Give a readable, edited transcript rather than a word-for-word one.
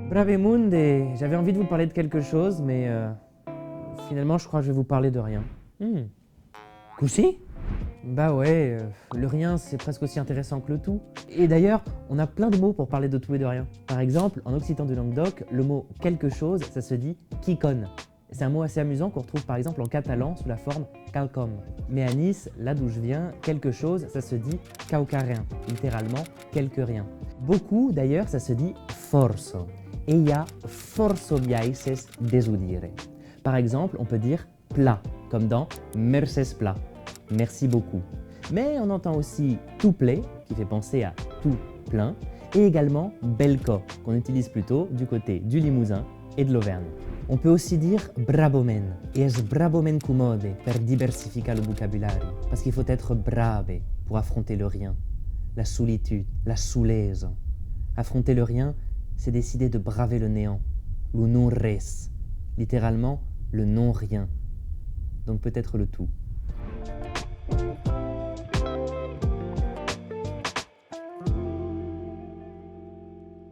Bravemunde, j'avais envie de vous parler de quelque chose, mais finalement je crois que je vais vous parler de rien. Così? Bah ouais, le rien c'est presque aussi intéressant que le tout. Et d'ailleurs, on a plein de mots pour parler de tout et de rien. Par exemple, en occitan du Languedoc, le mot quelque chose, ça se dit quicon. C'est un mot assez amusant qu'on retrouve par exemple en catalan sous la forme quelcom. Mais à Nice, là d'où je viens, quelque chose, ça se dit caucarien, littéralement quelque rien. Beaucoup d'ailleurs, ça se dit forso. Et il y a forso viaises desudire. Par exemple, on peut dire plat, comme dans merces plat, merci beaucoup. Mais on entend aussi tout ple, qui fait penser à tout plein, et également belco, qu'on utilise plutôt du côté du Limousin et de l'Auvergne. On peut aussi dire brabomen, et es brabomen commode per diversificar le vocabulaire, parce qu'il faut être brave pour affronter le rien, la solitude, la soulaise. Affronter le rien, c'est décider de braver le néant, le non res, littéralement le non-rien, donc peut-être le tout.